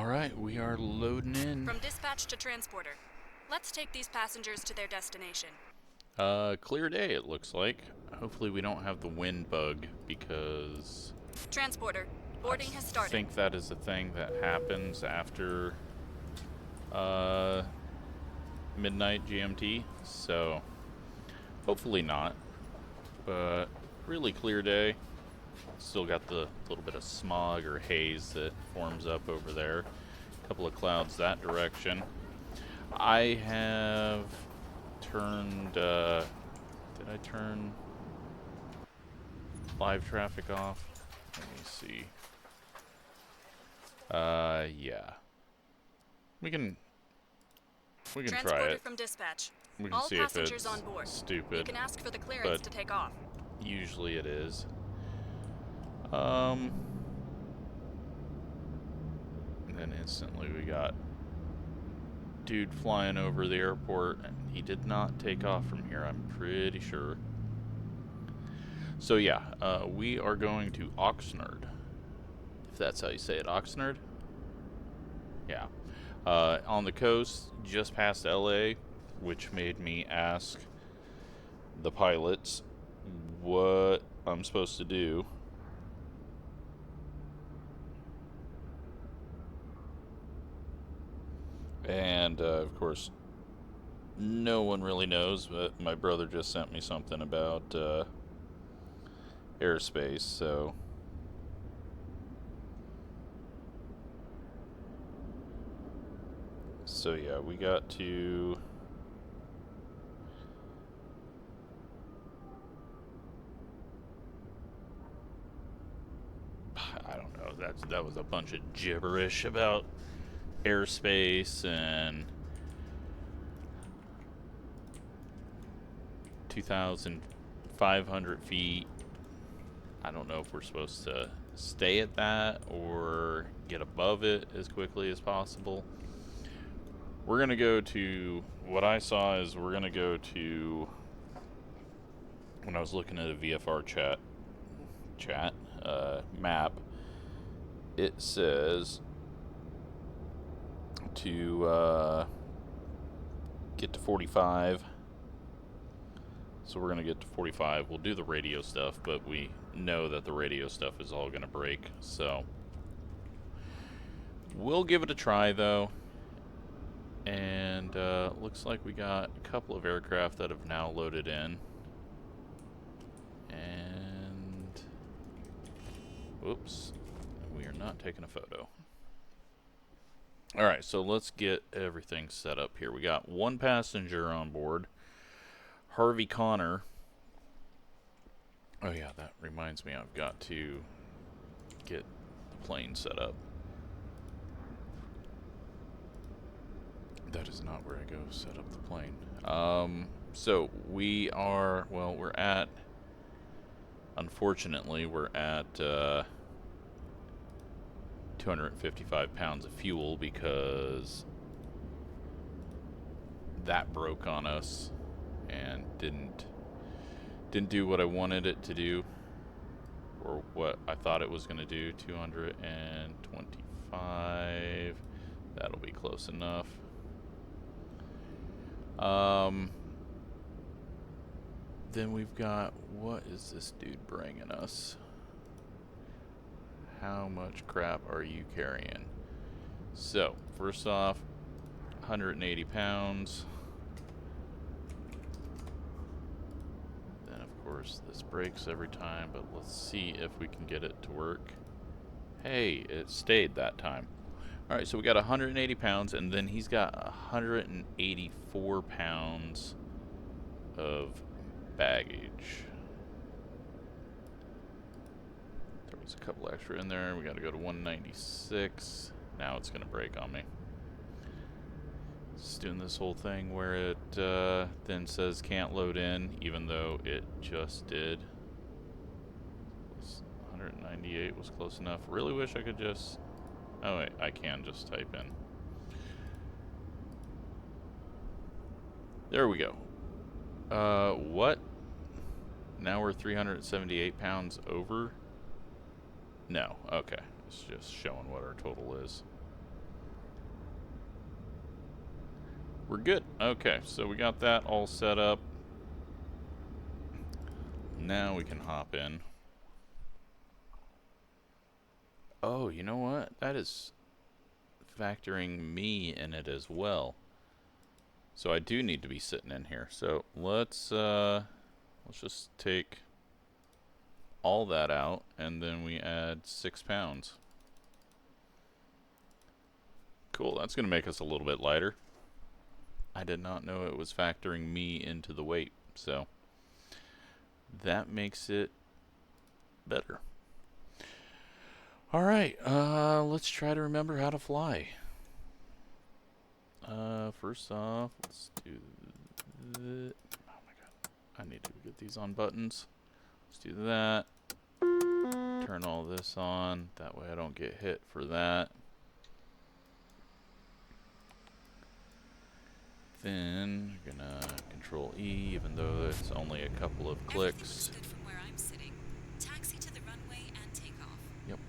Alright, we are loading in. From dispatch to transporter. Let's take these passengers to their destination. Clear day it looks like. Hopefully we don't have the wind bug because... Transporter, boarding has started. I think that is a thing that happens after midnight GMT, so hopefully not. But really clear day. Still got the little bit of smog or haze that forms up over there. A couple of clouds that direction. I have turned, did I turn live traffic off? Let me see. Yeah. We can try it. From dispatch. We can All see if passengers it's on board. stupid. You can ask for the clearance to take off. Usually it is. And then instantly we got dude flying over the airport, and he did not take off from here, I'm pretty sure. So yeah, we are going to Oxnard, if that's how you say it. Oxnard? Yeah. On the coast, just past LA, which made me ask the pilots what I'm supposed to do. And, of course, no one really knows, but my brother just sent me something about airspace, so... So, yeah, we got to... I don't know, that was a bunch of gibberish about airspace and 2,500 feet. I don't know if we're supposed to stay at that or get above it as quickly as possible. We're gonna go to, what I saw is we're gonna go to, when I was looking at a VFR map, it says to get to 45. So we're gonna get to 45. We'll do the radio stuff, but we know that the radio stuff is all gonna break, so we'll give it a try though. And looks like we got a couple of aircraft that have now loaded in. And whoops, we are not taking a photo. Alright, so let's get everything set up here. We got one passenger on board, Harvey Connor. Oh yeah, that reminds me, I've got to get the plane set up. That is not where I go set up the plane. So we are, well, we're at, unfortunately, we're at 255 pounds of fuel because that broke on us and didn't do what I wanted it to do, or what I thought it was going to do. 225, that'll be close enough. Then we've got, what is this dude bringing us? How much crap are you carrying? So, first off, 180 pounds. Then, of course, this breaks every time, but let's see if we can get it to work. Hey, it stayed that time. Alright, so we got 180 pounds, and then he's got 184 pounds of baggage. There was a couple extra in there. We got to go to 196. Now it's going to break on me. It's doing this whole thing where it then says can't load in, even though it just did. 198 was close enough. Really wish I could just... Oh wait, I can just type in. There we go. What? Now we're 378 pounds over? No, okay. It's just showing what our total is. We're good. Okay, so we got that all set up. Now we can hop in. Oh, you know what? That is factoring me in it as well. So I do need to be sitting in here. So let's just take all that out, and then we add 6 pounds. Cool, that's going to make us a little bit lighter. I did not know it was factoring me into the weight, so that makes it better. Alright, let's try to remember how to fly. First off, let's do the... Oh my god, I need to get these on buttons. Let's do that. Turn all this on, that way I don't get hit for that. Then you're gonna Control E, even though it's only a couple of clicks. Everything looks good from where I'm sitting. Taxi to the runway and take off. Yep.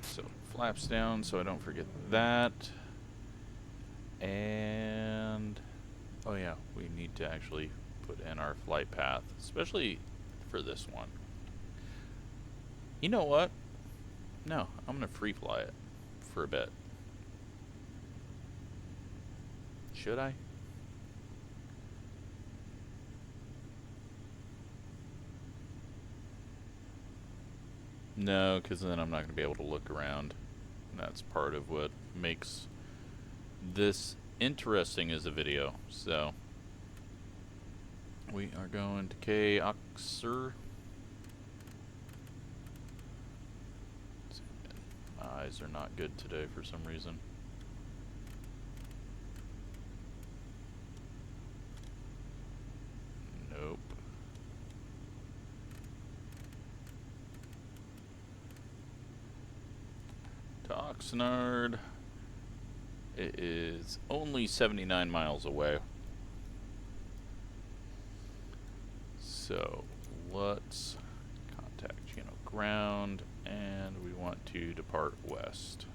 So flaps down so I don't forget that. And oh yeah, we need to actually put in our flight path, especially for this one. You know what? No, I'm gonna free fly it for a bit. Should I? No, because then I'm not going to be able to look around. And that's part of what makes this interesting as a video. So, we are going to K-Oxer. My eyes are not good today for some reason. Nope. Oxnard. It is only 79 miles away. So let's contact Chino Ground, and we want to depart west.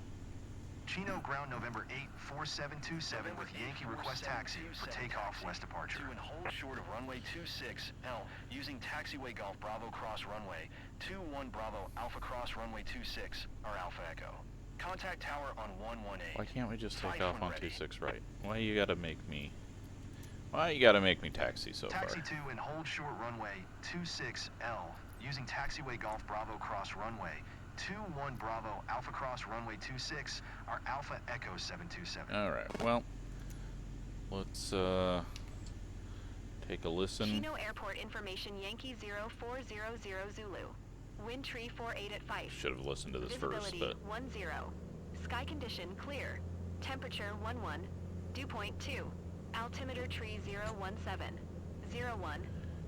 Chino Ground, November 8, 4727 with Yankee request taxi for takeoff west departure. To and hold short of runway 26L using taxiway Golf Bravo cross runway 21 Bravo Alpha cross runway 26 or Alpha Echo. Contact tower on 118. Why can't we just take Flight off when on ready. 26 right? Why you gotta make me taxi so far? Taxi to and hold short runway 26L using taxiway Golf Bravo cross runway 21 Bravo Alpha cross runway 26 or Alpha Echo 727. Alright, well, let's take a listen. Chino Airport information Yankee 0400 Zulu. Wind tree 48 at Fife. Should have listened to this first, Visibility but 10. Sky condition clear. Temperature 11. Dew point 2. Altimeter tree 017. 01.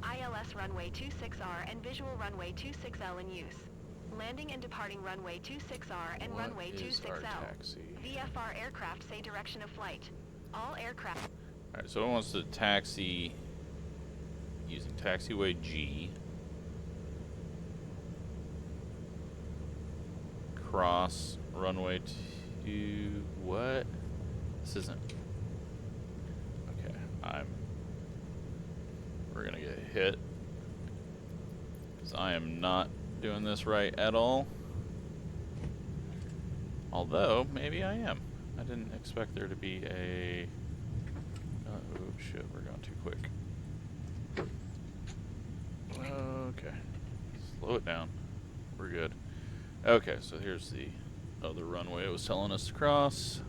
ILS runway 26R and visual runway 26L in use. Landing and departing runway 26R and what runway is our 26L. taxi? VFR aircraft say direction of flight. All aircraft. Alright, so it wants to taxi using taxiway G. Cross runway 2. What? This isn't. Okay, we're gonna get hit because I am not doing this right at all. Although maybe I am. I didn't expect there to be a. Oh shit, we're going too quick. Okay, slow it down. We're good. Okay, so here's the other runway it was telling us to cross.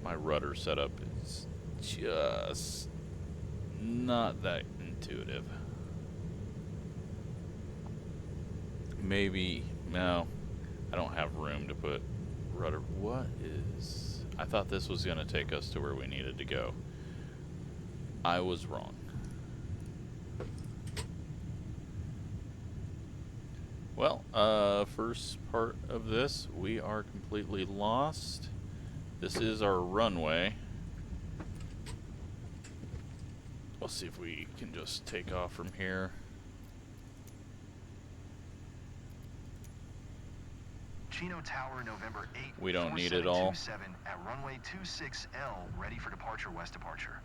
My rudder setup is just not that intuitive. Maybe, no, I don't have room to put rudder. What is, I thought this was gonna take us to where we needed to go. I was wrong. Well, first part of this, we are completely lost. This is our runway. We'll see if we can just take off from here. Chino Tower, November 8, We don't need it all. 4727 at runway 26L, ready for departure, west departure.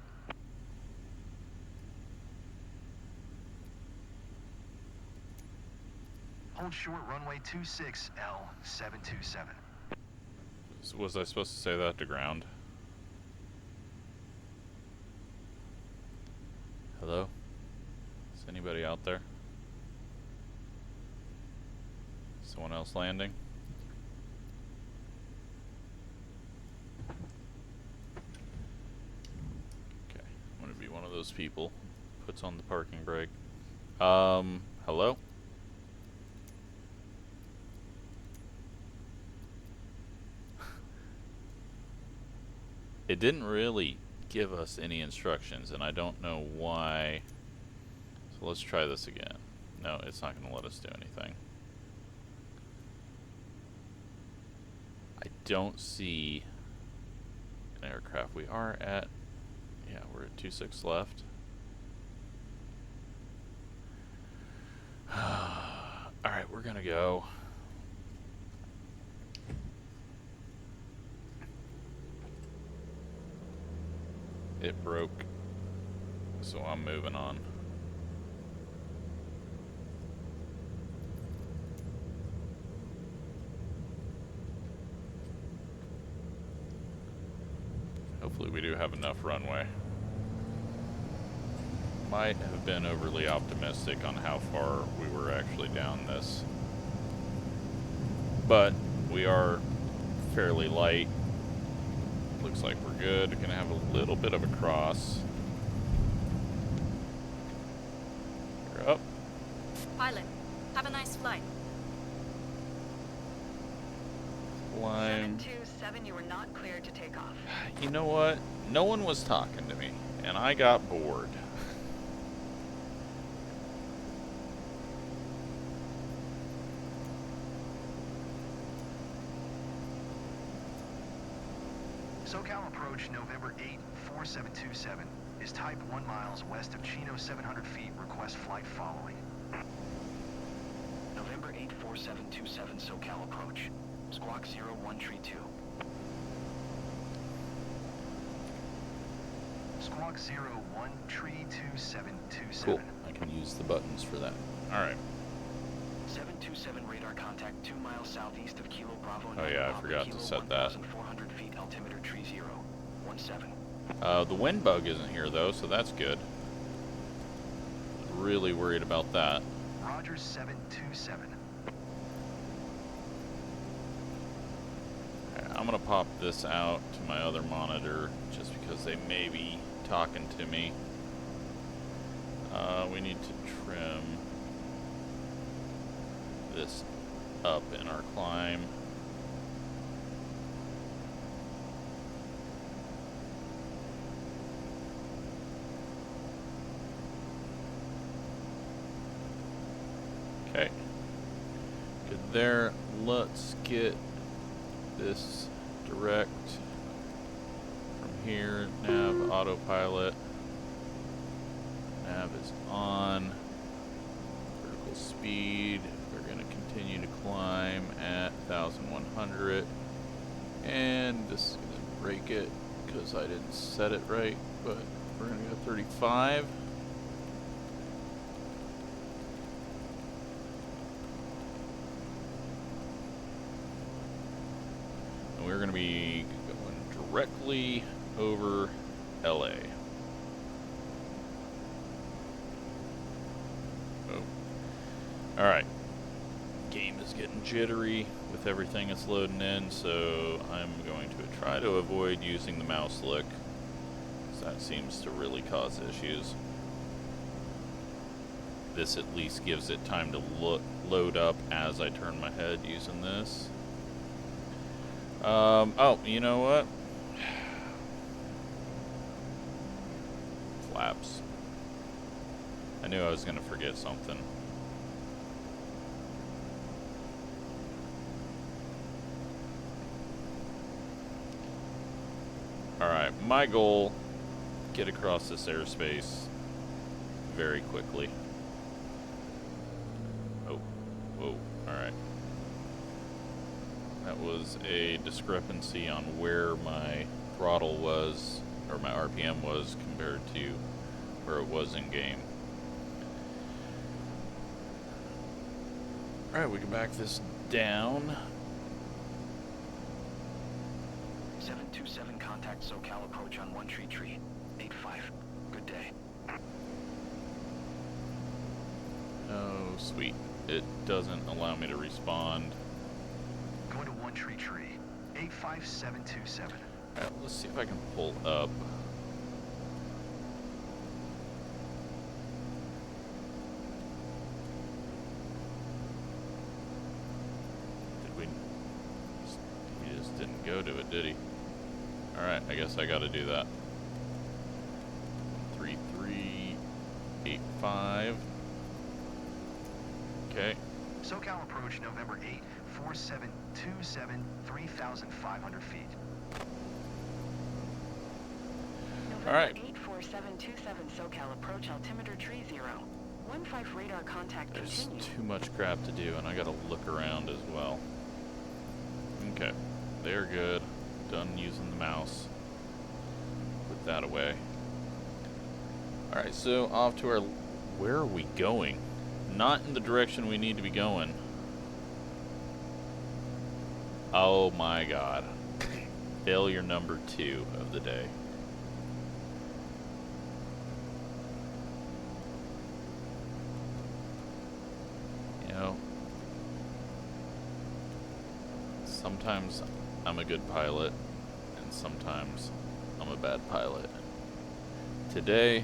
Hold short, runway 26L, 727. Was I supposed to say that to ground? Hello? Is anybody out there? Someone else landing? Okay, I'm gonna be one of those people. Puts on the parking brake. Hello? It didn't really give us any instructions, and I don't know why. So let's try this again. No, it's not going to let us do anything. I don't see an aircraft. We are at, yeah, we're at 26 left. Alright, we're going to go. It broke, so I'm moving on. Hopefully we do have enough runway. Might have been overly optimistic on how far we were actually down this. But we are fairly light. Looks like we're good. We're gonna have a little bit of a cross. You're up. Pilot, have a nice flight. Climb. 727, you were not cleared to take off. You know what? No one was talking to me, and I got bored. SoCal approach November 8, 4727 is type 1 miles west of Chino, 700 feet. Request flight following. November 8, 4727 SoCal approach. Squawk 01 Tree 2. Squawk 01 Tree 2727. Cool. I can use the buttons for that. Alright. 727 radar contact 2 miles southeast of Kilo Bravo. Oh yeah, I forgot to set that. 1,400 feet altimeter tree 017. The wind bug isn't here though, so that's good. Really worried about that. Roger 727. I'm gonna pop this out to my other monitor just because they may be talking to me. We need to trim this up in our climb. Okay. Good there. Let's get this direct from here. Nav autopilot. Nav is on. Vertical speed. We're going to continue to climb at 1,100. And this is going to break it because I didn't set it right. But we're going to go 35. And we're going to be going directly over LA. Alright, game is getting jittery with everything it's loading in, so I'm going to try to avoid using the mouse lick, because that seems to really cause issues. This at least gives it time to load up as I turn my head using this. Oh, you know what? Flaps. I knew I was going to forget something. Alright, my goal, get across this airspace very quickly. Oh, whoa, alright. That was a discrepancy on where my throttle was, or my RPM was, compared to where it was in game. Alright, we can back this down. 727, contact SoCal approach on One Tree. 85. Good day. Oh, sweet. It doesn't allow me to respond. Going to One Tree. 85727. Alright, let's see if I can pull up. He just didn't go to it, did he? Alright, I guess I gotta do that. 3385. Okay. SoCal approach November 8, 4727, 3,500 feet. November All right. 84727 SoCal approach altimeter tree 0. 15 radar contact There's continue. too much crap to do, and I gotta look around as well. Okay, they're good. Done using the mouse. Put that away. Alright, so off to our... Where are we going? Not in the direction we need to be going. Oh my god. Failure number 2 of the day. You know, sometimes I'm a good pilot, and sometimes I'm a bad pilot. Today,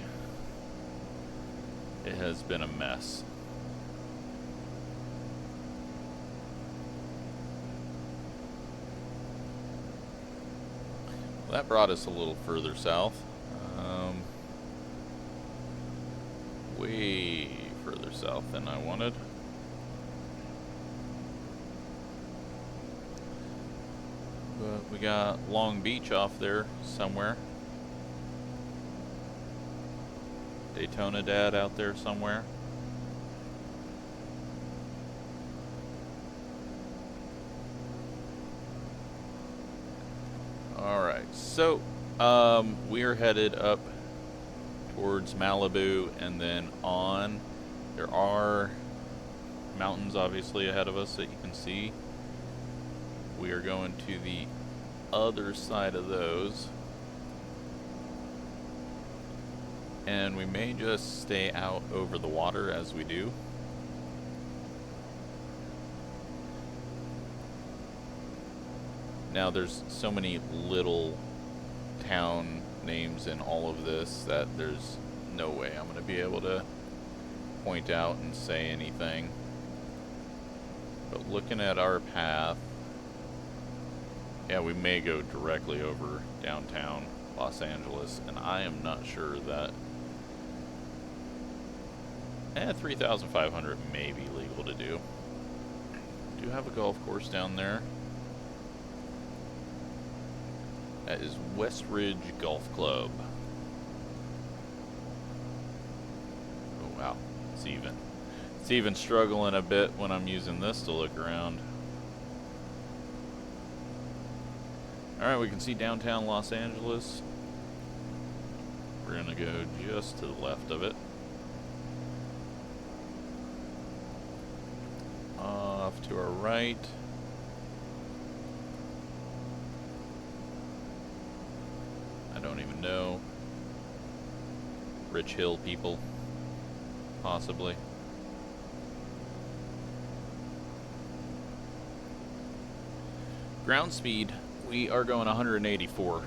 it has been a mess. Well, that brought us a little further south. Way further south than I wanted. But we got Long Beach off there somewhere. Daytona Dad out there somewhere. Alright, so we are headed up towards Malibu and then on. There are mountains obviously ahead of us that you can see. We are going to the other side of those. And we may just stay out over the water as we do. Now there's so many little town names in all of this that there's no way I'm going to be able to point out and say anything. But looking at our path, yeah, we may go directly over downtown Los Angeles, and I am not sure that 3,500 may be legal to do. Do have a golf course down there. That is West Ridge Golf Club. Oh wow, it's even struggling a bit when I'm using this to look around. Alright, we can see downtown Los Angeles. We're gonna go just to the left of it. Off to our right. I don't even know. Rich Hill people, possibly. Ground speed, we are going 184.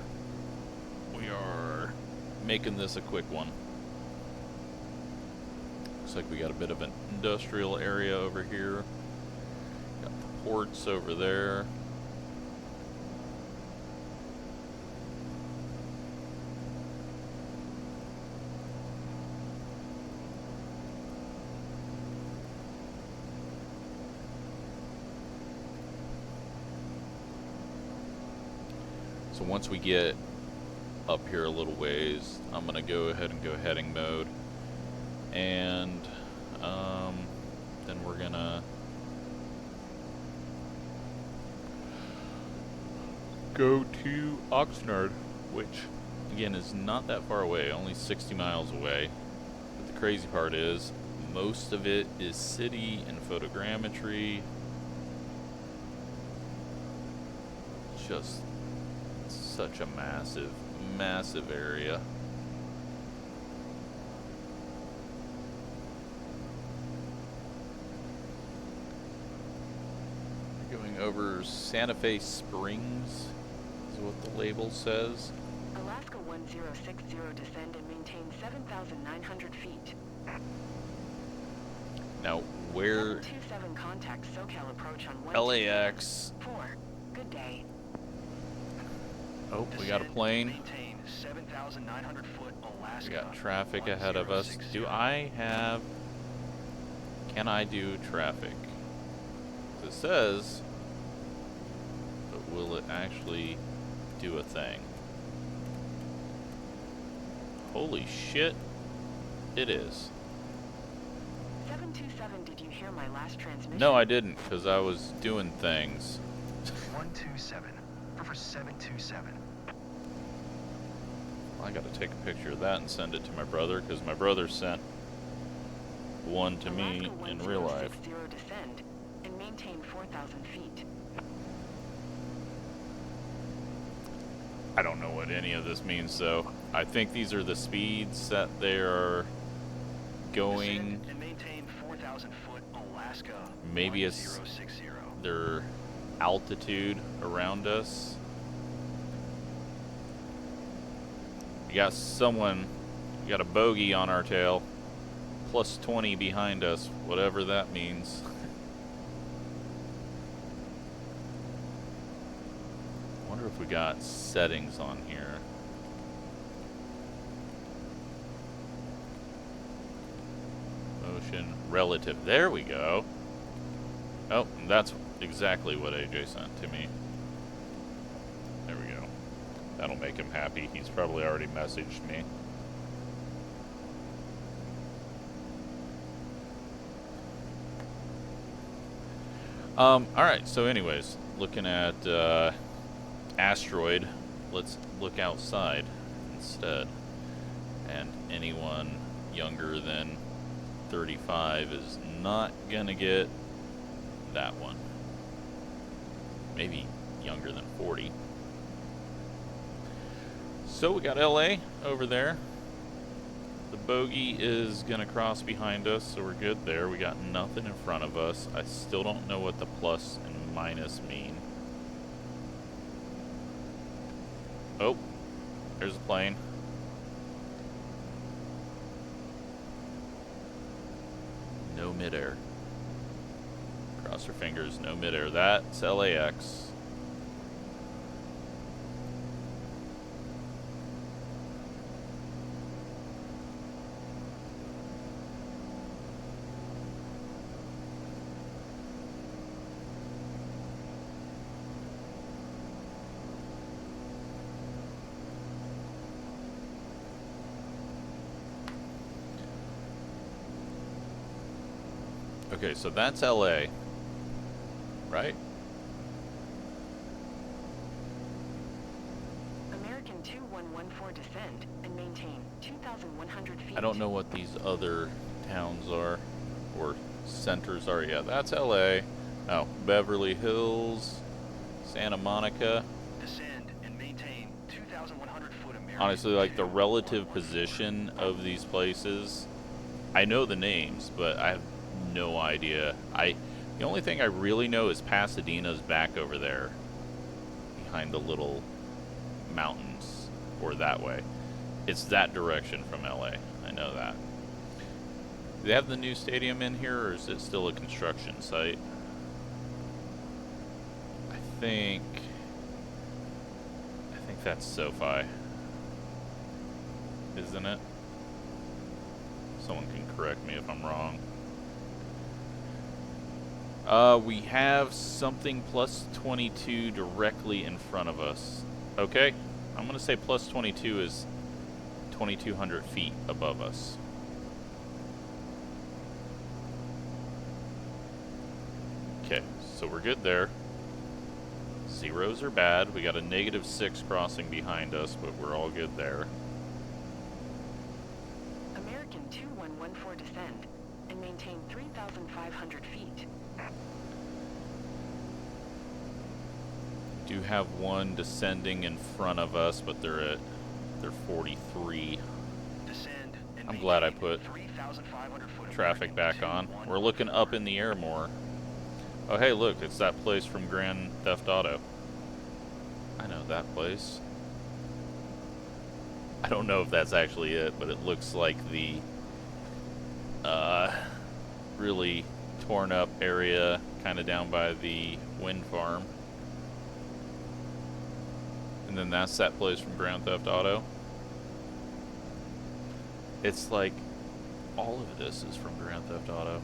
We are making this a quick one. Looks like we got a bit of an industrial area over here. Got the ports over there. So once we get up here a little ways, I'm gonna go ahead and go heading mode, and then we're gonna go to Oxnard, which, again, is not that far away, only 60 miles away. But the crazy part is, most of it is city and photogrammetry. Just such a massive, massive area. Going over Santa Fe Springs is what the label says. Alaska 1060, descend and maintain 7,900 feet. Now, where 727 contact SoCal approach on LAX. 4. Good day. Oh, we got a plane. Maintain 7,900 foot Alaska. We got traffic ahead of us. Do I have... Can I do traffic? It says, but will it actually do a thing? Holy shit, it is. 727, did you hear my last transmission? No, I didn't, because I was doing things. 127. For 727. I gotta take a picture of that and send it to my brother, because my brother sent one to me Alaska in real life. 1060, descend and maintain 4,000 feet. I don't know what any of this means, though. I think these are the speeds that they are going. Descend and maintain 4,000 foot Alaska. Maybe it's 1060. their altitude around us. We got someone, we got a bogey on our tail. Plus 20 behind us, whatever that means. Wonder if we got settings on here. Motion relative. There we go. Oh, that's exactly what AJ sent to me. There we go. That'll make him happy. He's probably already messaged me. Alright, so anyways, looking at asteroid, let's look outside instead. And anyone younger than 35 is not gonna get that one. Maybe younger than 40. So we got LA over there. The bogey is gonna cross behind us, so we're good there. We got nothing in front of us. I still don't know what the plus and minus mean. Oh, there's a plane. No midair. Cross your fingers, no midair. That's LAX. Okay, so that's LA, right? American 2114, descend and maintain 2,100 feet. I don't know what these other towns are, or centers are. Yeah, that's LA. Oh, Beverly Hills, Santa Monica. Descend and maintain 2,100 foot American. Honestly, like the relative position of these places, I know the names, but I have no idea. The only thing I really know is Pasadena's back over there, behind the little mountains, or that way. It's that direction from LA. I know that. Do they have the new stadium in here, or is it still a construction site? I think that's SoFi, isn't it? Someone can correct me if I'm wrong. We have something plus 22 directly in front of us. Okay, I'm gonna say plus 22 is 2,200 feet above us. Okay, so we're good there. Zeros are bad. We got a -6 crossing behind us, but we're all good there. American 2114 descend and maintain 3,500 feet. Do have one descending in front of us, but they're 43. Descend and I'm glad I maintain put 3,500 foot traffic American back on. 2114. We're looking up in the air more. Oh, hey, look, it's that place from Grand Theft Auto. I know that place. I don't know if that's actually it, but it looks like the really torn up area kind of down by the wind farm. And then that's that place from Grand Theft Auto. It's like all of this is from Grand Theft Auto.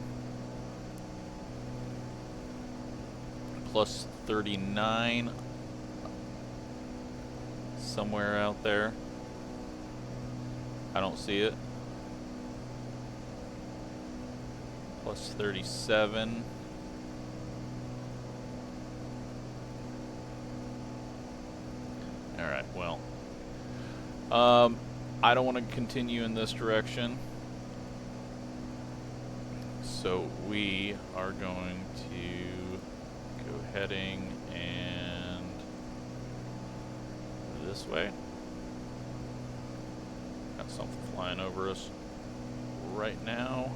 Plus 39 somewhere out there. I don't see it. Plus 37. Alright, well. I don't want to continue in this direction. So we are going to go heading and this way. Got something flying over us right now.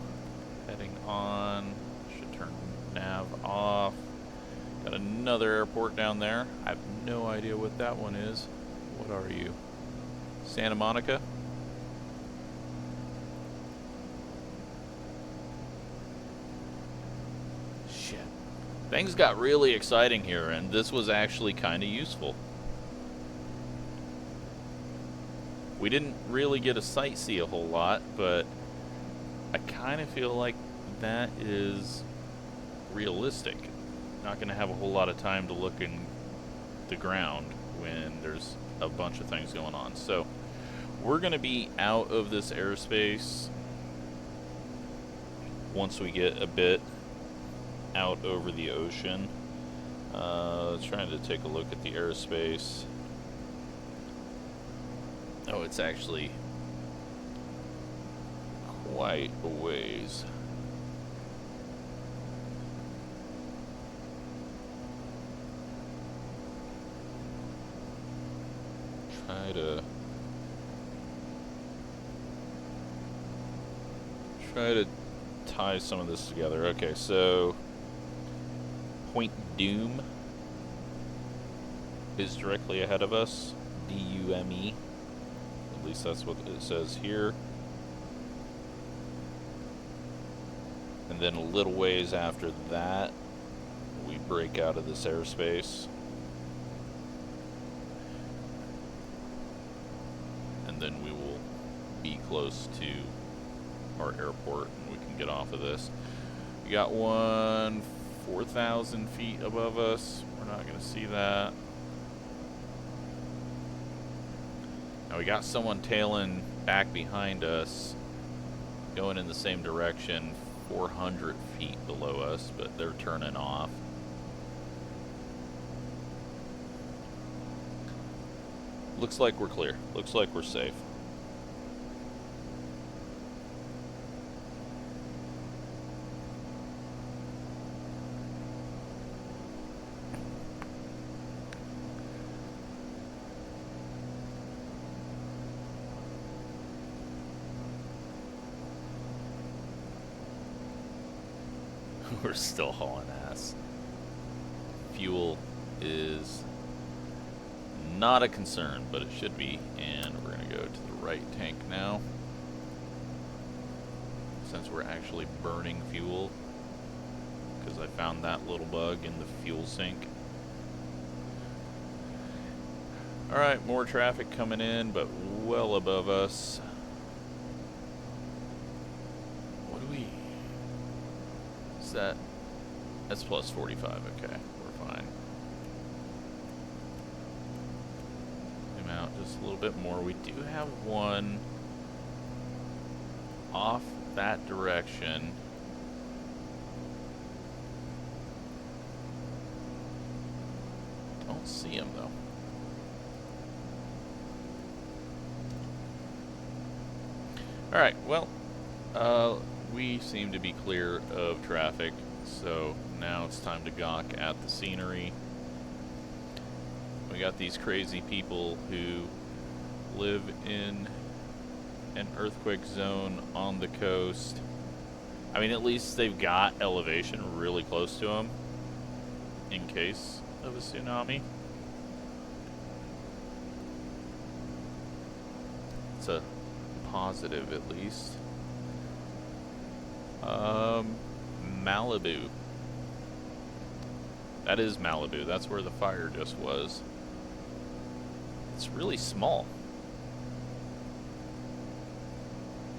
Heading on. Should turn nav off. Got another airport down there. I have no idea what that one is. What are you? Santa Monica? Shit. Things got really exciting here, and this was actually kind of useful. We didn't really get to sightsee a whole lot, but I kind of feel like that is realistic. Not going to have a whole lot of time to look in the ground when there's a bunch of things going on. So we're going to be out of this airspace once we get a bit out over the ocean. Trying to take a look at the airspace. Oh, it's actually quite a ways. Try to tie some of this together. Okay, so Point Doom is directly ahead of us. D-U-M-E. At least that's what it says here. And then a little ways after that, we break out of this airspace. And then we will be close to our airport and we can get off of this. We got one 4,000 feet above us. We're not going to see that. Now we got someone tailing back behind us, going in the same direction, 400 feet below us, but they're turning off. Looks like we're clear. Looks like we're safe. We're still hauling ass. Fuel is not a concern, but it should be. And we're going to go to the right tank now, since we're actually burning fuel, because I found that little bug in the fuel sink. Alright, more traffic coming in, but well above us. What do we... Is that... That's plus 45, okay, we're fine. Zoom out just a little bit more. We do have one off that direction. Don't don't see him though. Alright, well, we seem to be clear of traffic, so now it's time to gawk at the scenery. We got these crazy people who live in an earthquake zone on the coast. I mean, at least they've got elevation really close to them in case of a tsunami. It's a positive, at least. Malibu. That is Malibu. That's where the fire just was. It's really small.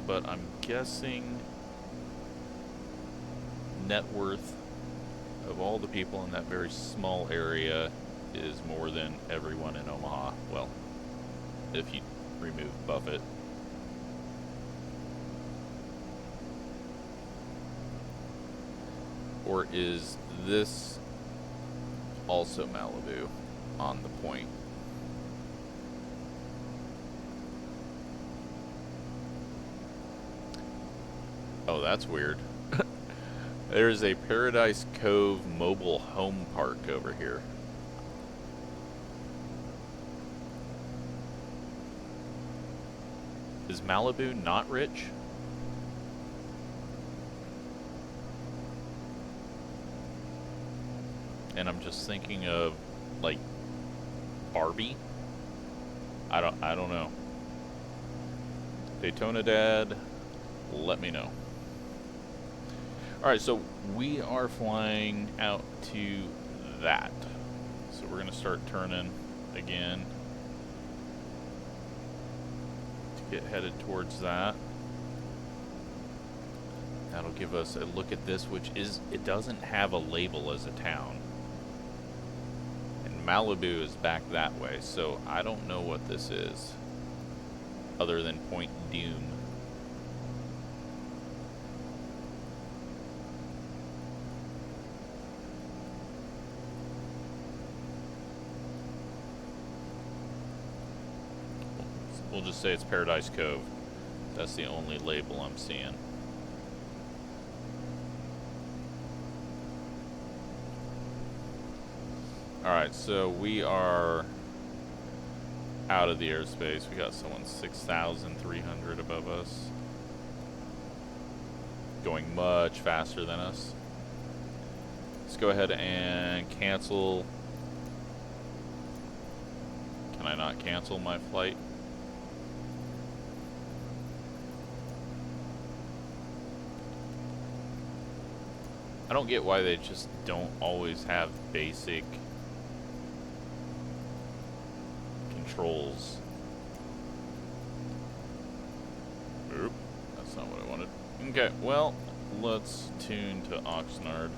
But I'm guessing net worth of all the people in that very small area is more than everyone in Omaha. Well, if you remove Buffett. Or is this also Malibu on the point? Oh, that's weird. There's a Paradise Cove mobile home park over here. Is Malibu not rich? And I'm just thinking of, like, Barbie? I don't know. Daytona Dad, let me know. Alright, so we are flying out to that. So we're going to start turning again to get headed towards that. That'll give us a look at this, which is, it doesn't have a label as a town. And Malibu is back that way, so I don't know what this is, other than Point Doom. We'll just say it's Paradise Cove. That's the only label I'm seeing. Alright, so we are out of the airspace. We got someone 6,300 above us, going much faster than us. Let's go ahead and cancel. Can I not cancel my flight? I don't get why they just don't always have basic controls. Oop, that's not what I wanted. Okay, well, let's tune to Oxnard.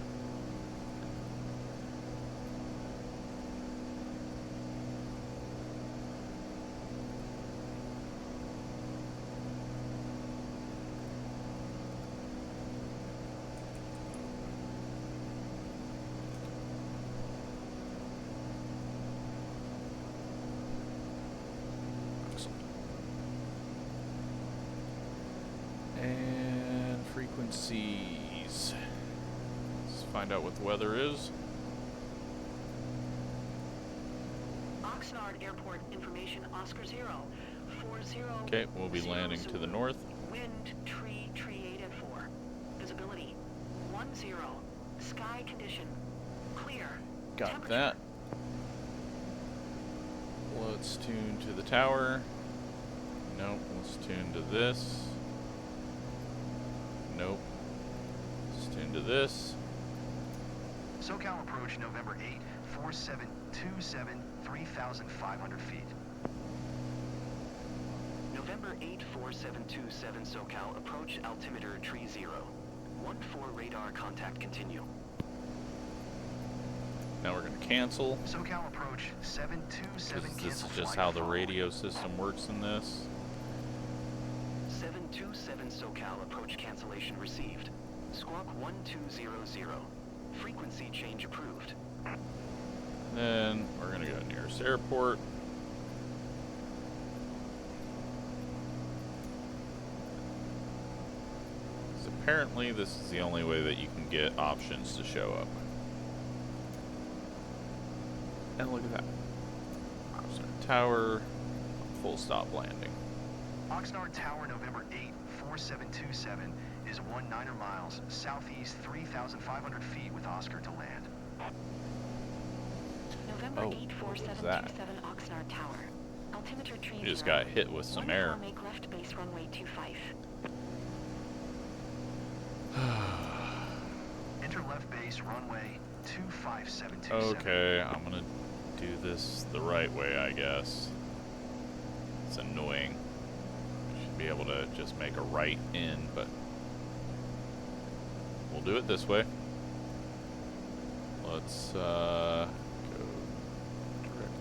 And frequencies. Let's find out what the weather is. Oxnard Airport information, Oscar 040. Okay, we'll be landing to the north. Wind, tree 884. Visibility 10. Sky condition clear. Got Temperature. that. Let's tune to the tower. Nope, let's tune to this. Nope. Let's tune to this. SoCal approach November 8, 4727, 3,500 feet. November 8, 4727 SoCal, approach altimeter tree 0. 14 radar contact continue. Now we're going to cancel. SoCal approach 727 This is cancel just flight how the following. radio system works in this. 727 SoCal, approach cancellation received. Squawk 1200. Frequency change approved. Then we're going to go nearest airport. So apparently this is the only way that you can get options to show up. And look at that. Oxnard Tower, full stop landing. Oxnard Tower, November 8, 4727, is 19 miles southeast 3,500 feet with Oscar to land. November Oh, 8, what was that? 4727 Oxnard Tower. Altimeter tree You just 0. got hit with some 14 air. Make left base runway 25. Enter left base runway 25727. Okay, I'm gonna do this the right way, I guess. It's annoying. Should be able to just make a right in, but we'll do it this way. Let's go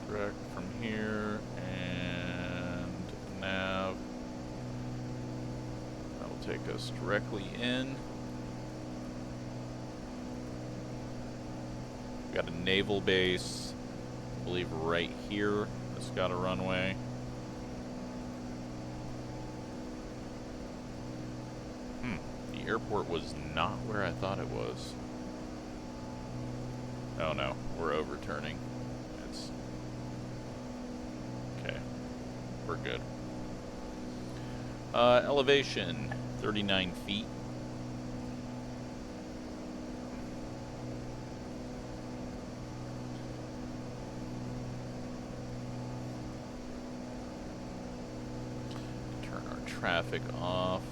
direct from here and nav. That'll take us directly in. We got a naval base, I believe right here. It's got a runway. The airport was not where I thought it was. Oh no, we're overturning. It's okay. We're good. Elevation 39 feet. Turn our traffic off.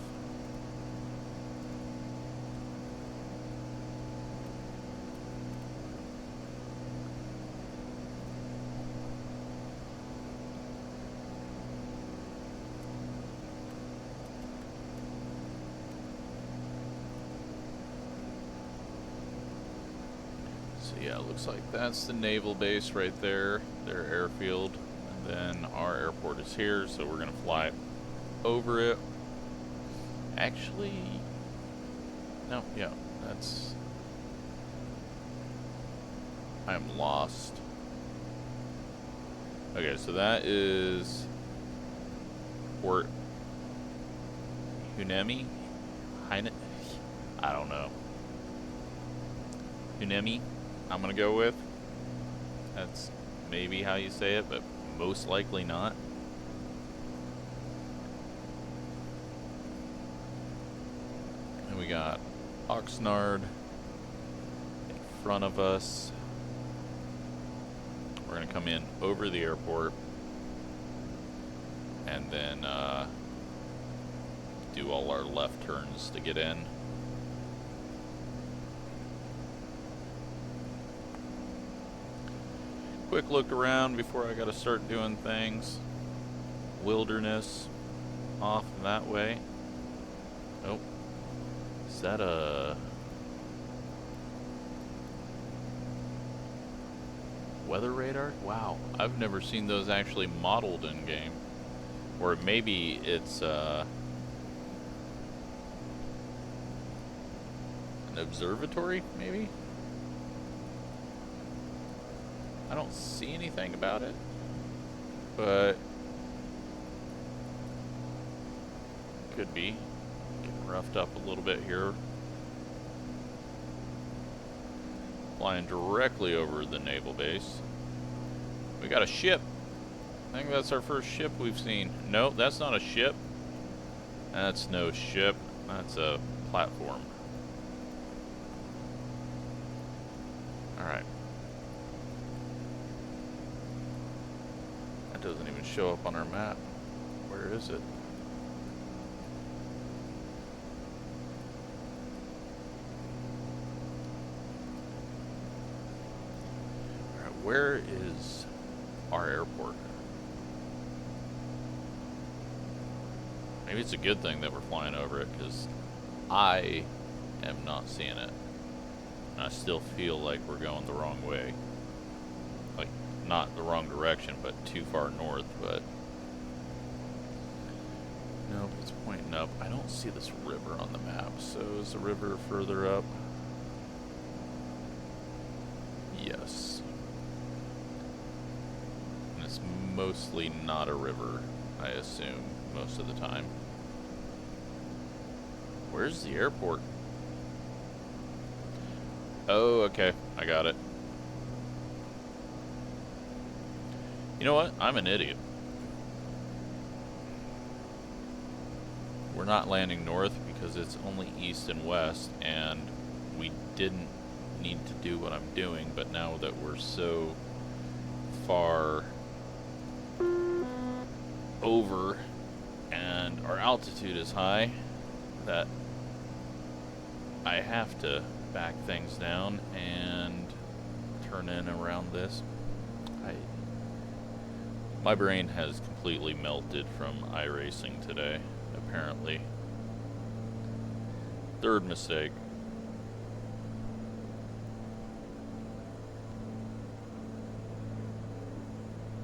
So yeah, it looks like that's the naval base right there, their airfield, and then our airport is here, so we're gonna fly over it. Actually, no, yeah, that's, I'm lost. Okay, so that is Port Hunemi? I don't know. Hunemi, I'm gonna go with. That's maybe how you say it, but most likely not. And we got Oxnard in front of us. We're gonna come in over the airport and then do all our left turns to get in. Quick look around before I gotta start doing things. Wilderness off that way. Nope. Is that a weather radar? Wow, I've never seen those actually modeled in game. Or maybe it's an observatory, maybe? I don't see anything about it, but could be. Getting roughed up a little bit here. Flying directly over the naval base. We got a ship. I think that's our first ship we've seen. Nope, that's not a ship. That's no ship. That's a platform. Alright. That doesn't even show up on our map. Where is it? Alright, where is our airport? Maybe it's a good thing that we're flying over it, because I am not seeing it. And I still feel like we're going the wrong way. Like, not the wrong direction, but too far north, but... Nope, it's pointing up. I don't see this river on the map, so is the river further up? Yes. mostly not a river, I assume, most of the time. Where's the airport? Oh, okay. I got it. You know what? I'm an idiot. We're not landing north because it's only east and west, and we didn't need to do what I'm doing, but now that we're so far over and our altitude is high, that I have to back things down and turn in around this. My brain has completely melted from iRacing today, apparently. Third mistake.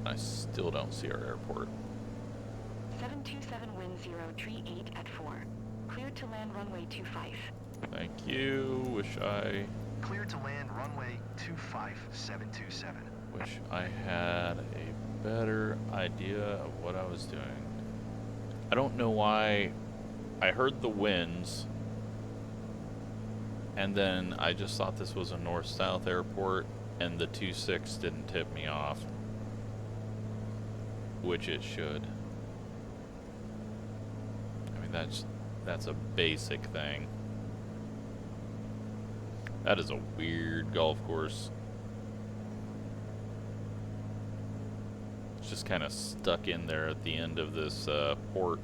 I still don't see our airport. 727 wind 0, tree 8 at 4. Cleared to land runway 25. Thank you. Cleared to land runway 25727. Wish I had a better idea of what I was doing. I don't know why I heard the winds and then I just thought this was a north-south airport and the 26 didn't tip me off, which it should. I mean, that's a basic thing. That is a weird golf course. It's just kind of stuck in there at the end of this port.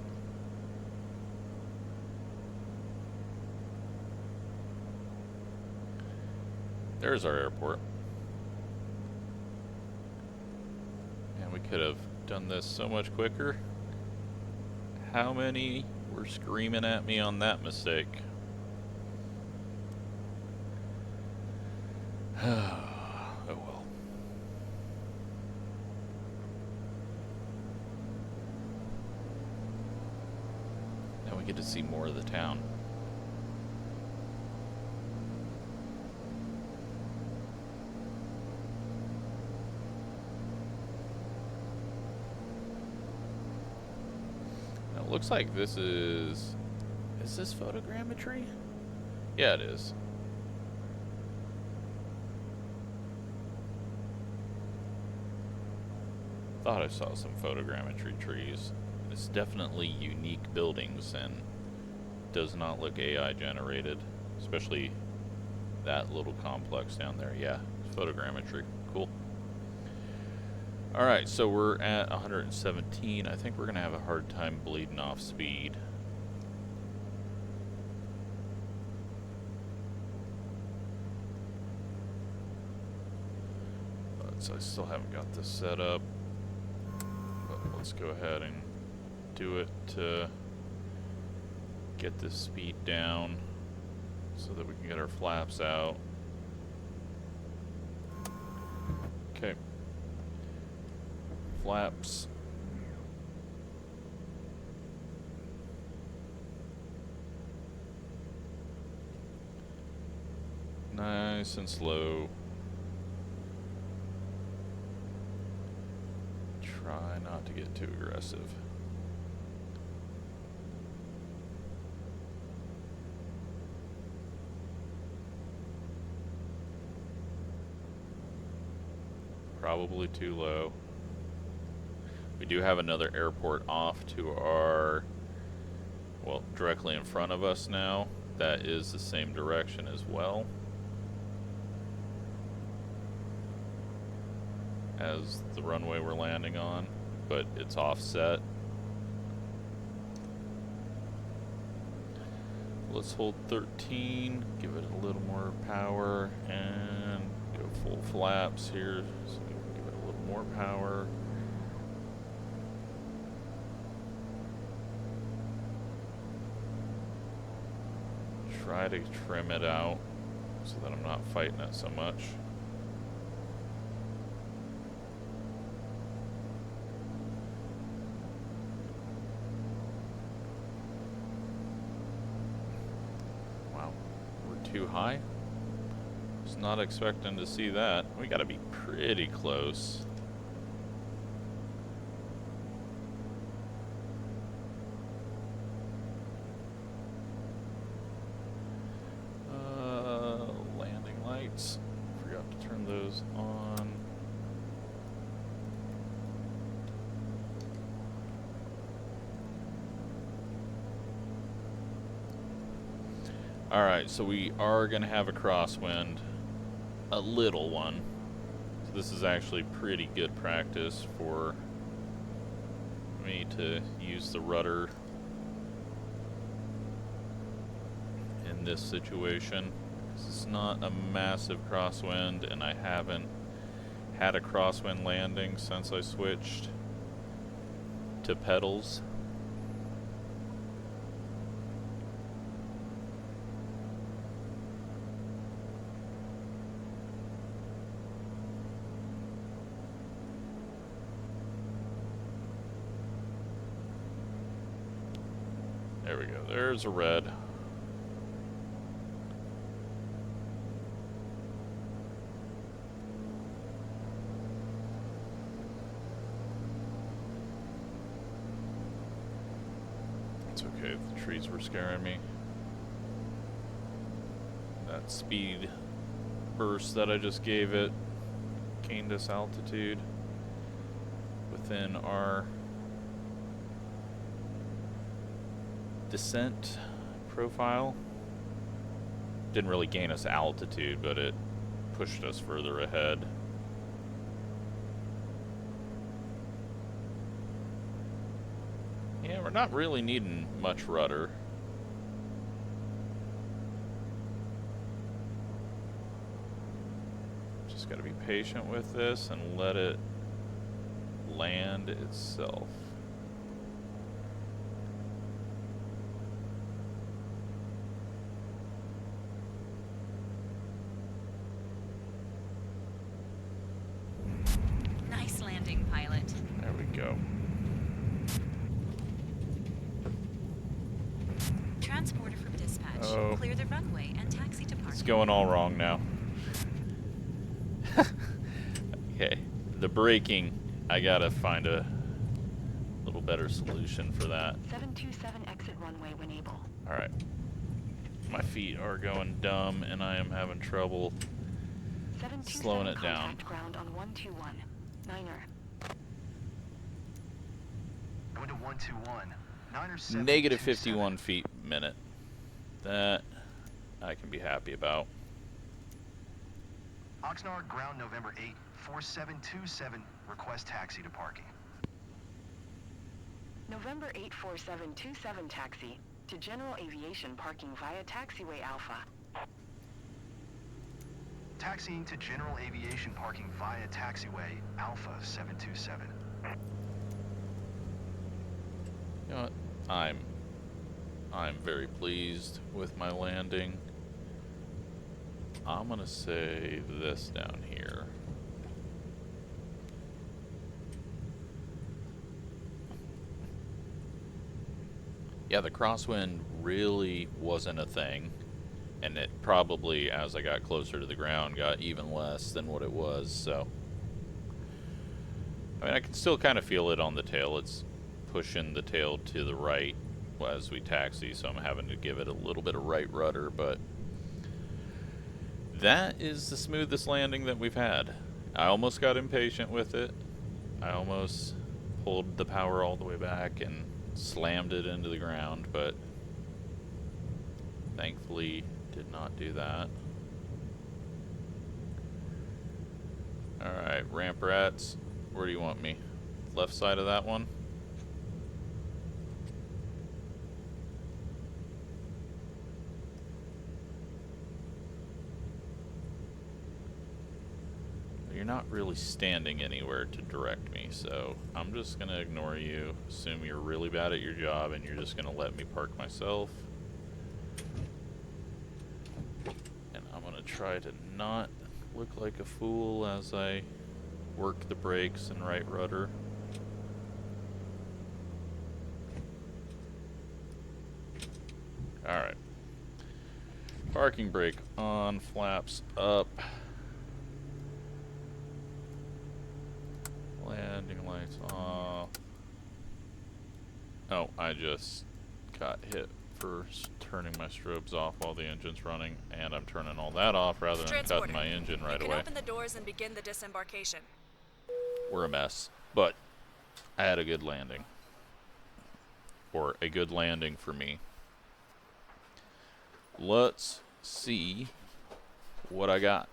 There's our airport. And we could have done this so much quicker. How many were screaming at me on that mistake? Oh well. Now we get to see more of the town. Now it looks like this is this photogrammetry? Yeah, it is. Thought I saw some photogrammetry trees. It's definitely unique buildings and does not look AI generated, especially that little complex down there. Yeah, it's photogrammetry. Cool. Alright, so we're at 117. I think we're going to have a hard time bleeding off speed. So I still haven't got this set up. Let's go ahead and do it to get this speed down so that we can get our flaps out. Okay. Flaps. Nice and slow. Try not to get too aggressive. Probably too low. We do have another airport off to our, well, directly in front of us now. That is the same direction as well as the runway we're landing on, but it's offset. Let's hold 13, give it a little more power, and go full flaps here. So give it a little more power. Try to trim it out so that I'm not fighting it so much. Too high. Was not expecting to see that. We gotta be pretty close. goes on. Alright, so we are going to have a crosswind. A little one. So this is actually pretty good practice for me to use the rudder in this situation. It's not a massive crosswind, and I haven't had a crosswind landing since I switched to pedals. There we go. There's a red. It's okay, the trees were scaring me. That speed burst that I just gave it gained us altitude within our descent profile. Didn't really gain us altitude, but it pushed us further ahead. Yeah, we're not really needing much rudder. Just gotta be patient with this and let it land itself. Nice landing, pilot. There we go. Transporter from dispatch. Oh. Clear the runway and taxi to parking. It's going all wrong now. Okay, the braking, I gotta find a little better solution for that. 727 exit runway when able. Alright. My feet are going dumb and I am having trouble slowing it down. Contact ground on 121. Niner. Going to 121. Niner 727. Negative 51 feet a minute. That I can be happy about. Oxnard ground November 8, 4727. Request taxi to parking. November 84727 taxi to general aviation parking via taxiway Alpha. Taxiing to general aviation parking via taxiway Alpha 727. You know what? I'm very pleased with my landing. I'm gonna say this down here. Yeah, the crosswind really wasn't a thing, and it probably, as I got closer to the ground, got even less than what it was, so. I mean, I can still kind of feel it on the tail. It's pushing the tail to the right as we taxi, so I'm having to give it a little bit of right rudder, but that is the smoothest landing that we've had. I almost got impatient with it. I almost pulled the power all the way back and slammed it into the ground, but thankfully did not do that. Alright, ramp rats, where do you want me? Left side of that one? You're not really standing anywhere to direct me, so I'm just gonna ignore you, assume you're really bad at your job, and you're just gonna let me park myself. And I'm gonna try to not look like a fool as I work the brakes and right rudder. Alright. Parking brake on, flaps up. Landing lights off. Oh, I just got hit for turning my strobes off while the engine's running, and I'm turning all that off rather than cutting my engine right you away. can open the doors and begin the disembarkation. We're a mess, but I had a good landing. Or a good landing for me. Let's see what I got.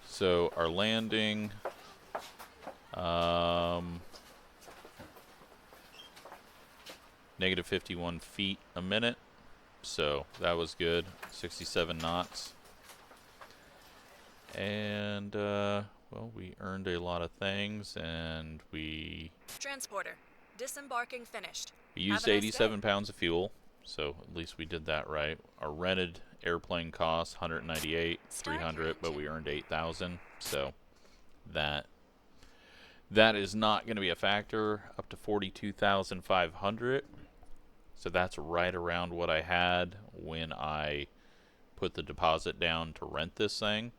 So our landing, negative 51 feet a minute, so that was good. 67 knots. And well, we earned a lot of things, and we Transporter, disembarking finished. used Have a nice 87 day. pounds of fuel, so at least we did that right. Our rented airplane cost 198, 300, but we earned 8,000, so that is not going to be a factor. Up to 42,500, so that's right around what I had when I put the deposit down to rent this thing.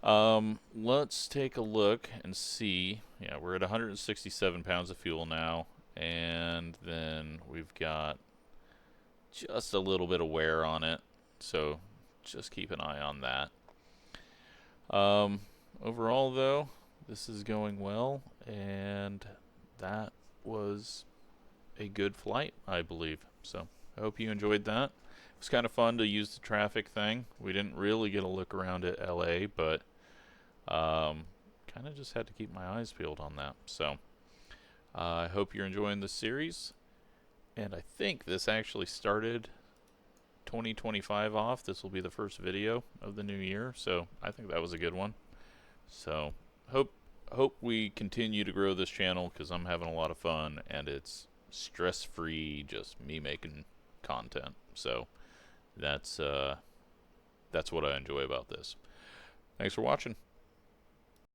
Let's take a look and see. Yeah, we're at 167 pounds of fuel now, and then we've got just a little bit of wear on it, so just keep an eye on that. Overall, though, this is going well, and that was a good flight, I believe. So I hope you enjoyed that. It was kind of fun to use the traffic thing. We didn't really get a look around at LA, but kind of just had to keep my eyes peeled on that. So I hope you're enjoying this series, and I think this actually started 2025 off. This will be the first video of the new year, so I think that was a good one. So hope we continue to grow this channel, because I'm having a lot of fun, and it's stress-free, just me making content. So that's what I enjoy about this. Thanks for watching.